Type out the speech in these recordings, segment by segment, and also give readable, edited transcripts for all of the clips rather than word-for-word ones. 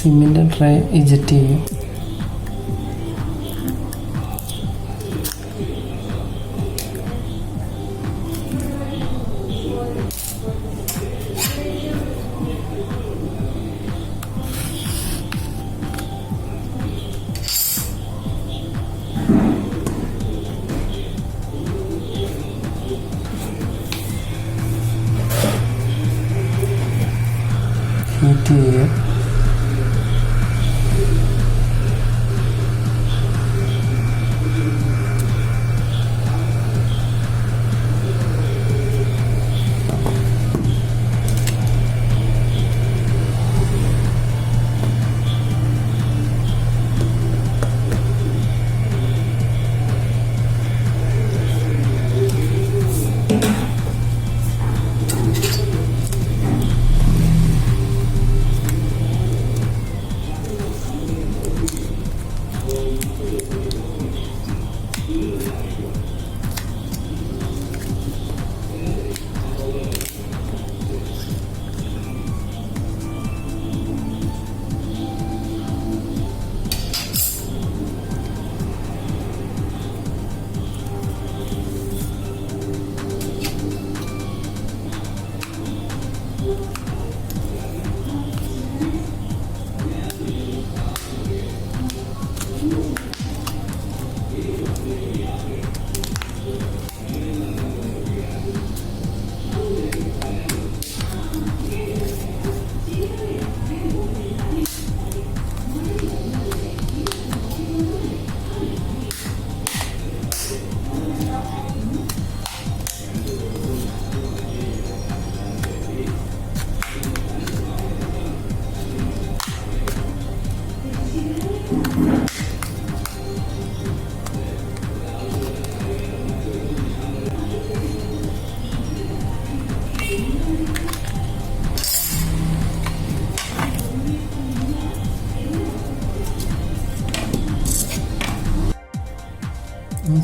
സിമ്മിൻ്റെ tray eject ചെയ്യും. Heat ചെയ്യുക.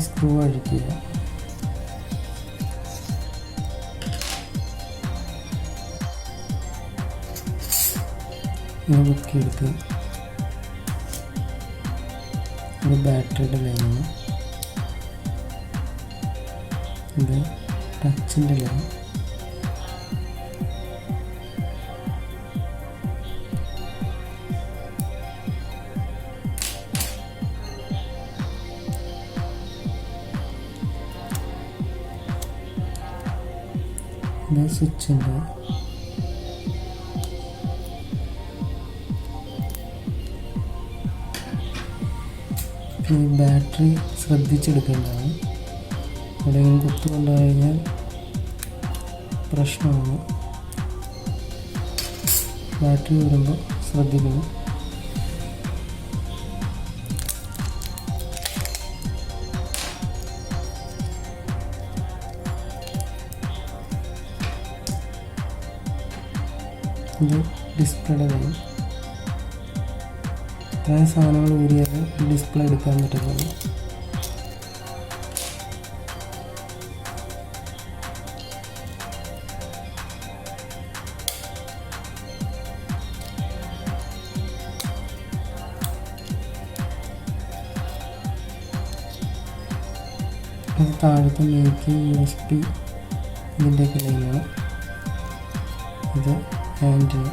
Screw അഴിക്കുക. കുത്തിയെടുത്ത് ഇത് ബാറ്ററിയുടെ ലൈനാണ്, ഇത് ടച്ചിൻ്റെ ലൈൻ. ഇത് സ്വിച്ചിൻ്റെ ഈ ബാറ്ററി ശ്രദ്ധിച്ചെടുക്കേണ്ടതാണ്. എവിടെയെങ്കിലും കുത്തുകൊണ്ടു കഴിഞ്ഞാൽ പ്രശ്നമാണ്. ബാറ്ററി വരുമ്പോൾ ശ്രദ്ധിക്കണം. ഇത് ഡിസ്പ്ലേയുടെ കാര്യം. ഇത്രയും സാധനങ്ങൾ ഊരിയാൽ ഡിസ്പ്ലേ എടുക്കാൻ പറ്റുന്നത്. അത് താഴത്തെ മേക്ക് USB ഇതിൻ്റെയൊക്കെ ലൈനാണ്. ഇത് ഹാൻഡിൽ.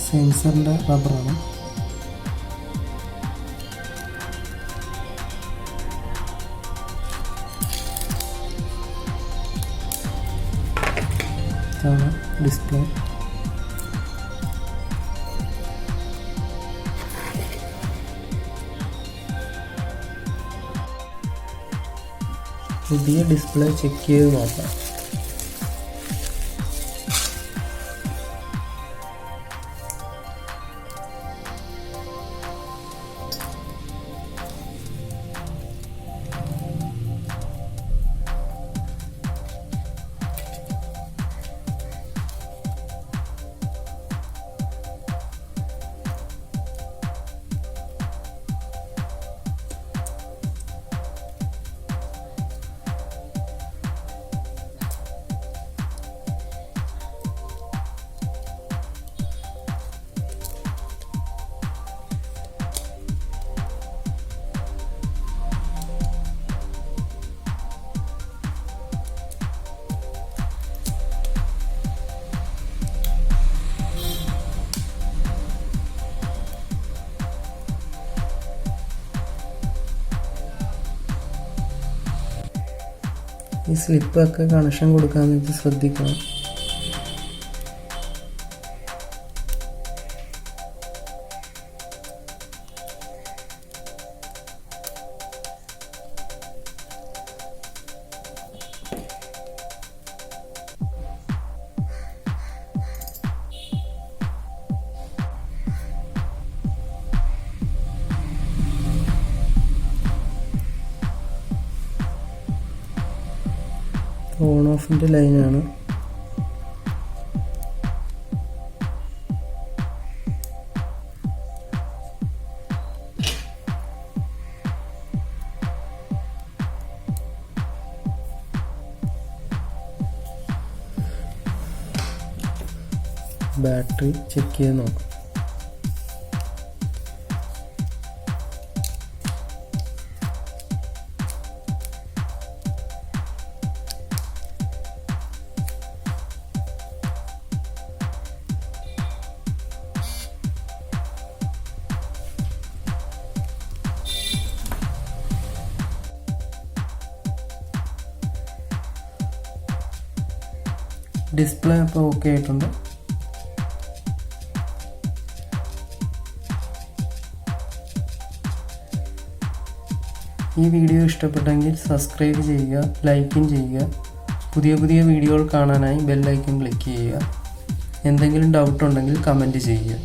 സെൻസറിൻ്റെ റബ്ബറാണ്. ഇതാണ് ഡിസ്പ്ലേ. പുതിയ ഡിസ്പ്ലേ ചെക്ക് ചെയ്ത് നോക്കാം. ഈ സ്ലിപ്പൊക്കെ കണക്ഷൻ കൊടുക്കാൻ ഇത് ശ്രദ്ധിക്കണം. ഓൺ ഓഫിൻ്റെ ലൈനാണ്. ബാറ്ററി ചെക്ക് ചെയ്ത് നോക്കാം. ഡിസ്പ്ലേ ഇപ്പോൾ ഓക്കെ ആയിട്ടുണ്ട്. ഈ വീഡിയോ ഇഷ്ടപ്പെട്ടെങ്കിൽ സബ്സ്ക്രൈബ് ചെയ്യുക, ലൈക്കും ചെയ്യുക. പുതിയ പുതിയ വീഡിയോകൾ കാണാനായി ബെൽ ഐക്കൺ ക്ലിക്ക് ചെയ്യുക. എന്തെങ്കിലും ഡൗട്ട് ഉണ്ടെങ്കിൽ കമൻറ്റ് ചെയ്യുക.